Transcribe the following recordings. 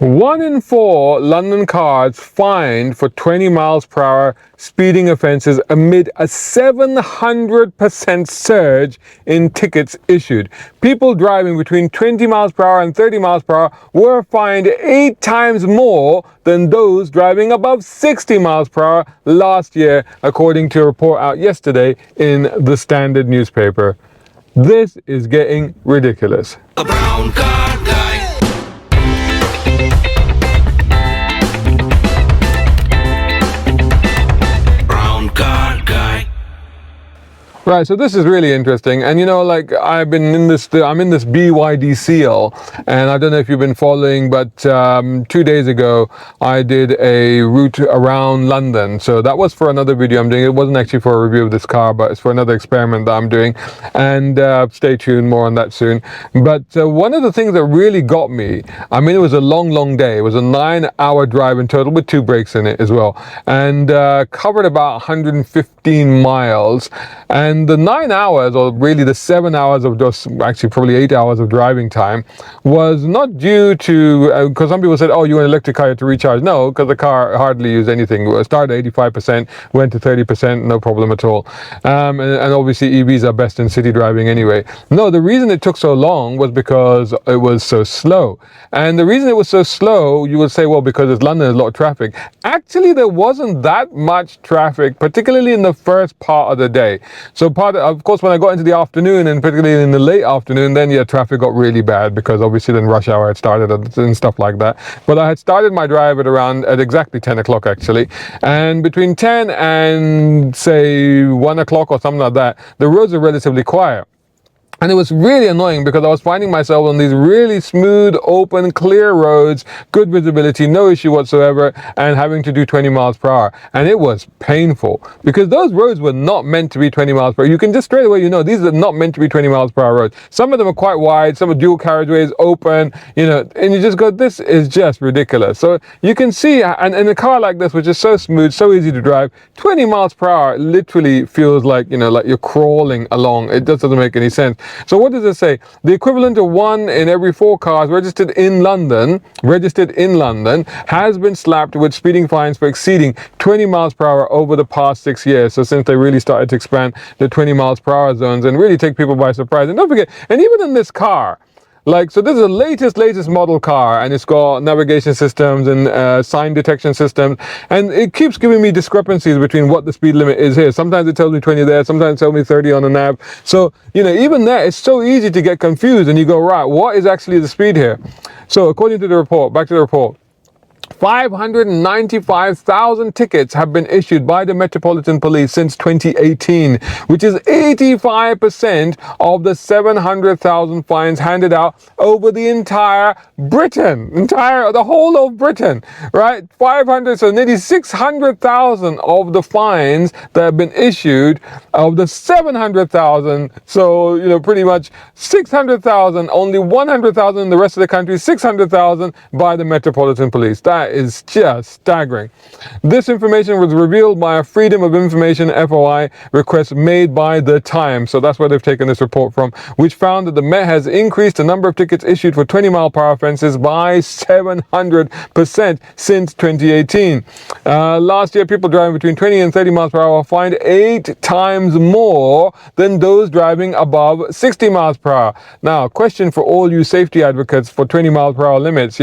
1 in 4 London cars fined for 20 miles per hour speeding offences amid a 700% surge in tickets issued. People driving between 20 miles per hour and 30 miles per hour were fined 8 times more than those driving above 60 miles per hour last year, according to a report out yesterday in the Standard newspaper. This is getting ridiculous. A brown car guy. Right, so this is really interesting, and like I'm in this BYD and I don't know if you've been following, but 2 days ago I did a route around London. So that was for another video I'm doing. It wasn't actually for a review of this car, but it's for another experiment that I'm doing, and stay tuned, more on that soon. But one of the things that really got me, I mean, it was a long day. It was a 9-hour drive in total with 2 breaks in it as well, and covered about 115 miles. And the 9 hours, or really the 7 hours of just, actually probably 8 hours of driving time, was not due to, because some people said, oh, you want an electric car to recharge. No, because the car hardly used anything. It started at 85%, went to 30%, no problem at all. And obviously EVs are best in city driving anyway. No, the reason it took so long was because it was so slow. And the reason it was so slow, you would say, well, because it's London, there's a lot of traffic. Actually, there wasn't that much traffic, particularly in the first part of the day. So of course, when I got into the afternoon, and particularly in the late afternoon, then traffic got really bad, because obviously then rush hour had started and stuff like that. But I had started my drive at exactly 10 o'clock actually, and between 10 and say 1 o'clock or something like that, the roads are relatively quiet. And it was really annoying because I was finding myself on these really smooth, open, clear roads, good visibility, no issue whatsoever, and having to do 20 miles per hour. And it was painful because those roads were not meant to be 20 miles per hour. You can just straight away, these are not meant to be 20 miles per hour roads. Some of them are quite wide, some are dual carriageways, open, and you just go, this is just ridiculous. So you can see, and in a car like this, which is so smooth, so easy to drive, 20 miles per hour literally feels like, like you're crawling along. It just doesn't make any sense. So what does it say? The equivalent of 1 in every 4 cars registered in London has been slapped with speeding fines for exceeding 20 miles per hour over the past 6 years. So since they really started to expand the 20 miles per hour zones and really take people by surprise. And don't forget, and even in this car, so this is the latest model car, and it's got navigation systems and sign detection systems, and it keeps giving me discrepancies between what the speed limit is here. Sometimes it tells me 20 there, sometimes it tells me 30 on the nav. So, even there, it's so easy to get confused, and you go, right, what is actually the speed here? So according to the report, back to the report, 595,000 tickets have been issued by the Metropolitan Police since 2018, which is 85% of the 700,000 fines handed out over the entire the whole of Britain, right? 500, so nearly 600,000 of the fines that have been issued of the 700,000. So, pretty much 600,000, only 100,000 in the rest of the country, 600,000 by the Metropolitan Police. That is just staggering. This information was revealed by a Freedom of Information FOI request made by The Times. So that's where they've taken this report from, which found that the Met has increased the number of tickets issued for 20 mile per hour offences by 700% since 2018. Last year, people driving between 20 and 30 miles per hour were fined 8 times more than those driving above 60 miles per hour. Now, question for all you safety advocates for 20 miles per hour limits,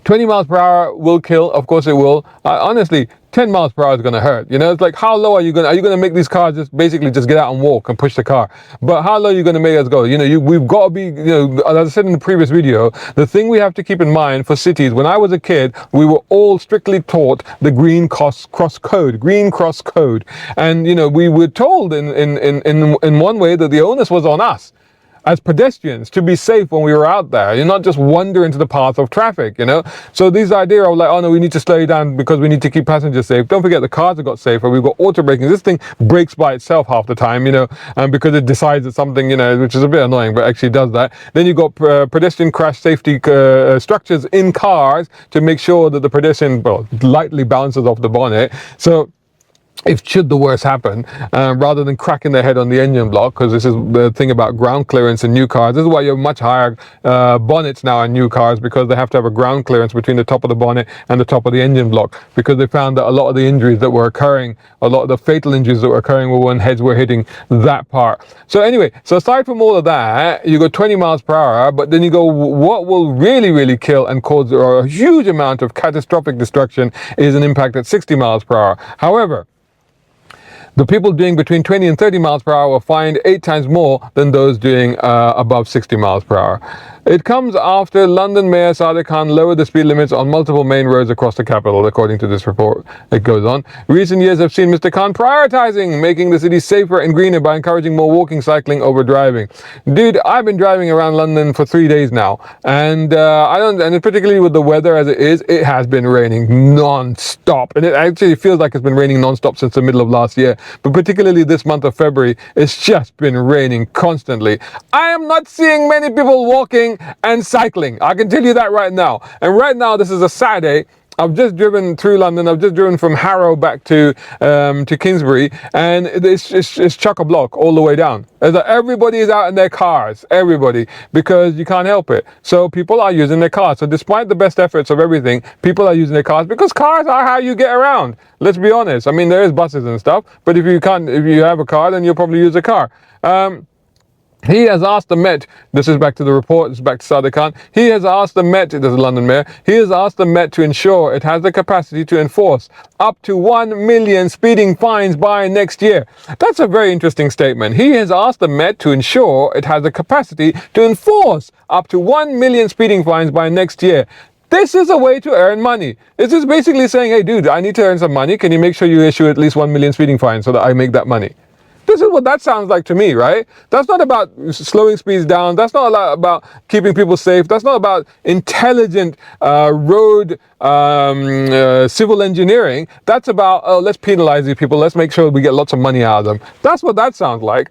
20 miles per hour will kill, of course it will. Honestly, 10 miles per hour is going to hurt. It's like, how low are you going to make these cars just get out and walk and push the car? But how low are you going to make us go? We've got to be, as I said in the previous video, the thing we have to keep in mind for cities, when I was a kid, we were all strictly taught the green cross code. And, we were told in one way that the onus was on us as pedestrians to be safe when we were out there. You're not just wander into the path of traffic, So these idea of like, oh no, we need to slow you down because we need to keep passengers safe. Don't forget the cars have got safer. We've got auto braking. This thing brakes by itself half the time, and because it decides that something, which is a bit annoying, but actually does that. Then you've got pedestrian crash safety structures in cars to make sure that the pedestrian, lightly bounces off the bonnet. So if should the worst happen, rather than cracking their head on the engine block, because this is the thing about ground clearance in new cars. This is why you have much higher bonnets now in new cars, because they have to have a ground clearance between the top of the bonnet and the top of the engine block, because they found that a lot of the injuries that were occurring, a lot of the fatal injuries that were occurring were when heads were hitting that part. So anyway, so aside from all of that, you go 20 miles per hour, but then you go, what will really kill and cause a huge amount of catastrophic destruction is an impact at 60 miles per hour. However, the people doing between 20 and 30 miles per hour will find 8 times more than those doing above 60 miles per hour. It comes after London Mayor Sadiq Khan lowered the speed limits on multiple main roads across the capital, according to this report. It goes on. Recent years have seen Mr. Khan prioritizing making the city safer and greener by encouraging more walking, cycling over driving. Dude, I've been driving around London for 3 days now, and and particularly with the weather as it has been raining non-stop, and it actually feels like it's been raining non-stop since the middle of last year. But particularly this month of February, it's just been raining constantly. I am not seeing many people walking and cycling. I can tell you that right now. And right now, this is a Saturday. I've just driven through London. I've just driven from Harrow back to Kingsbury, and it's chock-a-block all the way down. Everybody is out in their cars, everybody, because you can't help it. So people are using their cars. So despite the best efforts of everything, people are using their cars because cars are how you get around. Let's be honest. I mean, there is buses and stuff, but if you have a car, then you'll probably use a car. He has asked the Met, this is back to the report, this is back to Sadiq Khan, he has asked the Met, this is London Mayor, he has asked the Met to ensure it has the capacity to enforce up to 1 million speeding fines by next year. That's a very interesting statement. He has asked the Met to ensure it has the capacity to enforce up to 1 million speeding fines by next year. This is a way to earn money. This is basically saying, hey dude, I need to earn some money. Can you make sure you issue at least 1 million speeding fines so that I make that money? This is what that sounds like to me, right? That's not about slowing speeds down. That's not about keeping people safe. That's not about intelligent road civil engineering. That's about, oh, let's penalize these people. Let's make sure we get lots of money out of them. That's what that sounds like.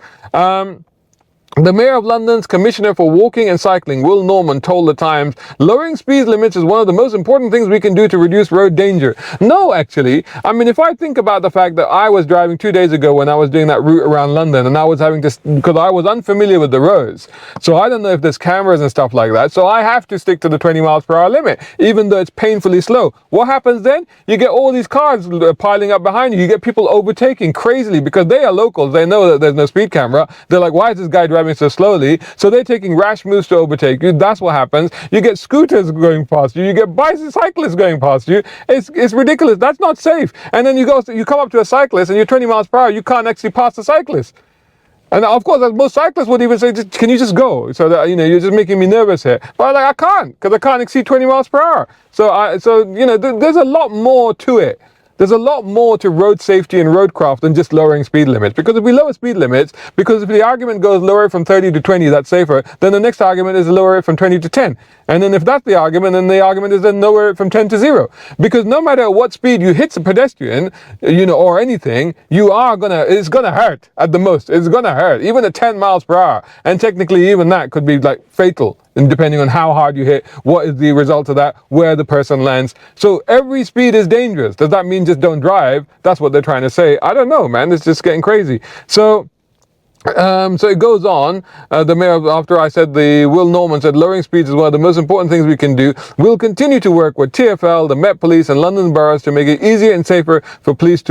The Mayor of London's Commissioner for Walking and Cycling, Will Norman, told The Times, lowering speed limits is one of the most important things we can do to reduce road danger. No, actually. I mean, if I think about the fact that I was driving 2 days ago when I was doing that route around London, and I was having to, because I was unfamiliar with the roads. So I don't know if there's cameras and stuff like that. So I have to stick to the 20 miles per hour limit, even though it's painfully slow. What happens then? You get all these cars piling up behind you. You get people overtaking crazily because they are locals. They know that there's no speed camera. They're like, why is this guy driving so slowly? So they're taking rash moves to overtake you. That's what happens. You get scooters going past you. You get bicyclists going past you. It's ridiculous. That's not safe. And then you come up to a cyclist and you're 20 miles per hour. You can't actually pass the cyclist. And of course, most cyclists would even say, can you just go? So that, you're just making me nervous here. But I can't, because I can't exceed 20 miles per hour. There's a lot more to it. There's a lot more to road safety and roadcraft than just lowering speed limits. Because if we lower speed limits, because if the argument goes lower it from 30 to 20, that's safer, then the next argument is lower it from 20 to 10. And then if that's the argument, then the argument is then lower it from 10 to 0. Because no matter what speed you hit a pedestrian, or anything, it's gonna hurt at the most. It's gonna hurt, even at 10 miles per hour. And technically even that could be like fatal. And depending on how hard you hit, what is the result of that, where the person lands. So every speed is dangerous. Does that mean just don't drive? That's what they're trying to say. I don't know, man. It's just getting crazy. So it goes on. The mayor, after I said, Will Norman said, lowering speeds is one of the most important things we can do. We'll continue to work with TfL, the Met Police, and London boroughs to make it easier and safer for people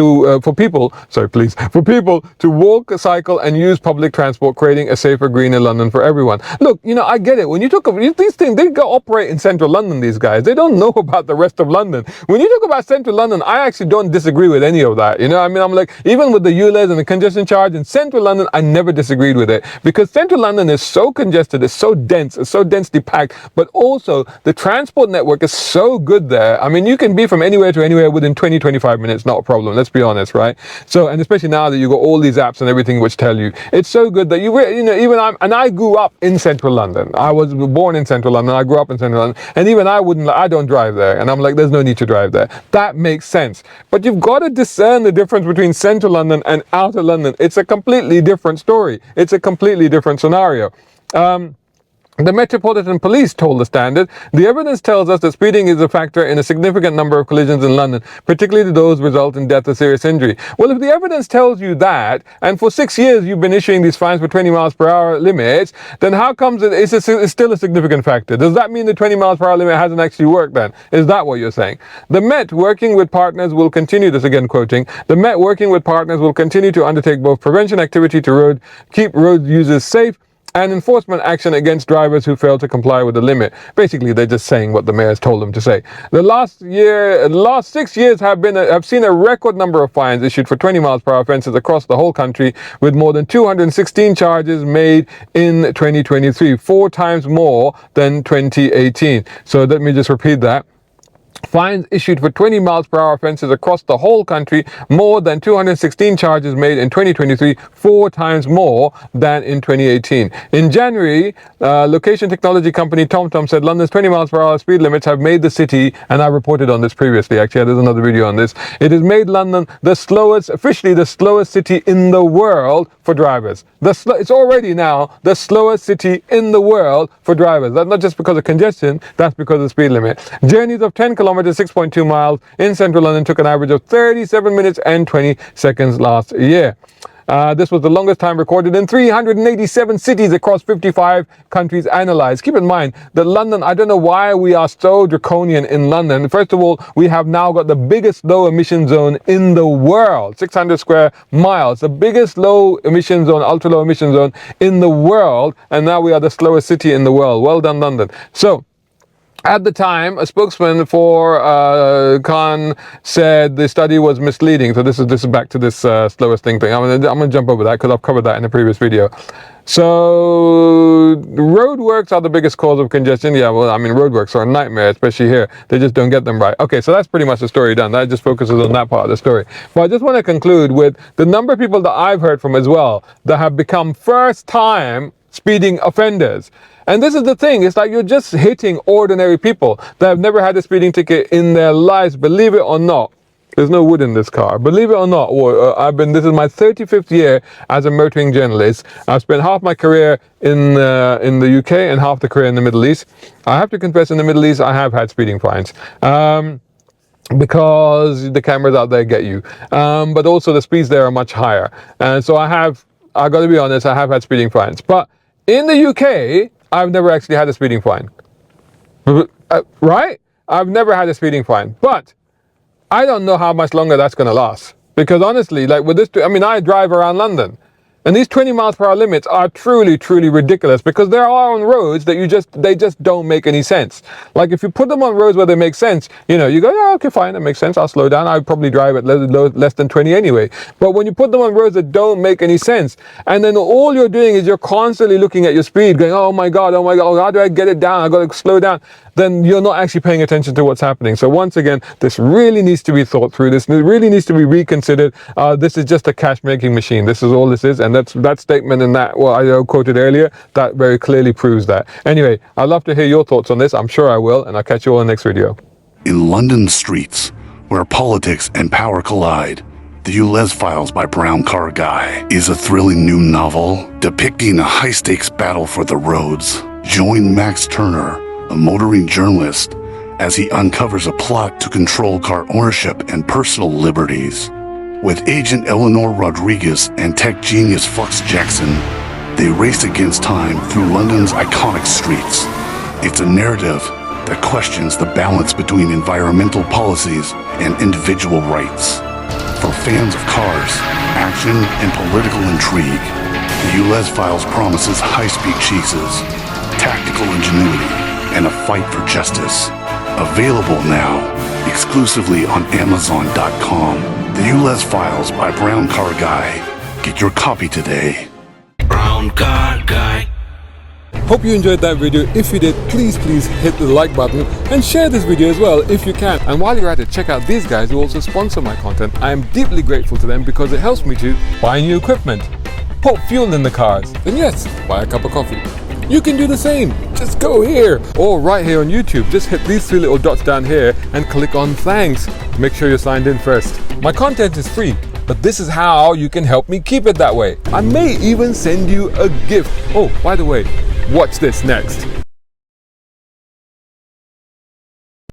to walk, cycle, and use public transport, creating a safer, greener London for everyone. Look, I get it. When you talk about these things, they go operate in central London. These guys, they don't know about the rest of London. When you talk about central London, I actually don't disagree with any of that. I'm like, even with the ULEZ and the congestion charge in central London, I never disagreed with it, because central London is so congested, it's so dense, it's so densely packed, but also the transport network is so good there. I mean, you can be from anywhere to anywhere within 20-25 minutes, not a problem. Let's be honest, right? So, and especially now that you've got all these apps and everything which tell you, it's so good that I grew up in central London. I was born in central London. I grew up in central London, and even I don't drive there, and I'm like, there's no need to drive there. That makes sense, but you've got to discern the difference between central London and outer London. It's a completely different story. It's a completely different scenario. The Metropolitan Police told the Standard, the evidence tells us that speeding is a factor in a significant number of collisions in London, particularly those result in death or serious injury. Well, if the evidence tells you that, and for 6 years you've been issuing these fines for 20 miles per hour limits, then how comes it's still a significant factor? Does that mean the 20 miles per hour limit hasn't actually worked then? Is that what you're saying? The Met, working with partners, will continue, this again quoting, the Met, working with partners, will continue to undertake both prevention activity to keep road users safe and enforcement action against drivers who fail to comply with the limit. Basically, they're just saying what the mayor's told them to say. The last 6 years have seen a record number of fines issued for 20 miles per hour offences across the whole country, with more than 216 charges made in 2023, 4 times more than 2018. So let me just repeat that. Fines issued for 20 miles per hour offences across the whole country, more than 216 charges made in 2023, 4 times more than in 2018. In January, location technology company TomTom said London's 20 miles per hour speed limits have made the city, and I reported on this previously, actually, there's another video on this, it has made London officially the slowest city in the world for drivers. It's already now the slowest city in the world for drivers. That's not just because of congestion, that's because of the speed limit. Journeys of 10 kilometers, 6.2 miles in central London took an average of 37 minutes and 20 seconds last year. This was the longest time recorded in 387 cities across 55 countries analysed. Keep in mind that London, I don't know why we are so draconian in London. First of all, we have now got the biggest low emission zone in the world, 600 square miles, the biggest low emission zone, ultra low emission zone in the world, and now we are the slowest city in the world. Well done, London. So, at the time, a spokesman for Khan said the study was misleading. So this is back to this slowest thing. I'm gonna jump over that because I've covered that in a previous video. So roadworks are the biggest cause of congestion. Yeah, well, I mean, roadworks are a nightmare, especially here. They just don't get them right. Okay, so that's pretty much the story done. That just focuses on that part of the story. But I just want to conclude with the number of people that I've heard from as well that have become first-time speeding offenders. And this is the thing, it's like you're just hitting ordinary people that have never had a speeding ticket in their lives, believe it or not. There's no wood in this car. Believe it or not, this is my 35th year as a motoring journalist. I've spent half my career in the UK and half the career in the Middle East. I have to confess, in the Middle East, I have had speeding fines. Because the cameras out there get you. But also the speeds there are much higher. And so I got to be honest, I have had speeding fines. But in the UK, I've never actually had a speeding fine. Right? I've never had a speeding fine. But I don't know how much longer that's going to last. Because honestly, like with this, I mean, I drive around London. And these 20 miles per hour limits are truly, truly ridiculous because there are on roads that they just don't make any sense. Like if you put them on roads where they make sense, you know, you go, yeah, okay, fine, that makes sense. I'll slow down. I'd probably drive at less than 20 anyway. But when you put them on roads that don't make any sense, and then all you're doing is you're constantly looking at your speed going, oh my God, how do I get it down? I got to slow down. Then you're not actually paying attention to what's happening. So once again, this really needs to be thought through. This really needs to be reconsidered. This is just a cash-making machine. This is all this is. And that statement in that, well, I quoted earlier, that very clearly proves that. Anyway, I'd love to hear your thoughts on this. I'm sure I will. And I'll catch you all in the next video. In London streets, where politics and power collide, The Ulez Files by Brown Car Guy is a thrilling new novel depicting a high-stakes battle for the roads. Join Max Turner, a motoring journalist, as he uncovers a plot to control car ownership and personal liberties. With agent Eleanor Rodriguez and tech genius Fox Jackson, they race against time through London's iconic streets. It's a narrative that questions the balance between environmental policies and individual rights. For fans of cars, action, and political intrigue, The Ulez Files promises high-speed chases, tactical ingenuity, and a fight for justice. Available now, exclusively on Amazon.com. The Ulez Files by Brown Car Guy. Get your copy today. Brown Car Guy. Hope you enjoyed that video. If you did, please hit the like button and share this video as well if you can. And while you're at it, check out these guys who also sponsor my content. I am deeply grateful to them because it helps me to buy new equipment, put fuel in the cars, and yes, buy a cup of coffee. You can do the same. Just go here or right here on YouTube. Just hit these 3 little dots down here and click on thanks. Make sure you're signed in first. My content is free, but this is how you can help me keep it that way. I may even send you a gift. Oh, by the way, Watch this next.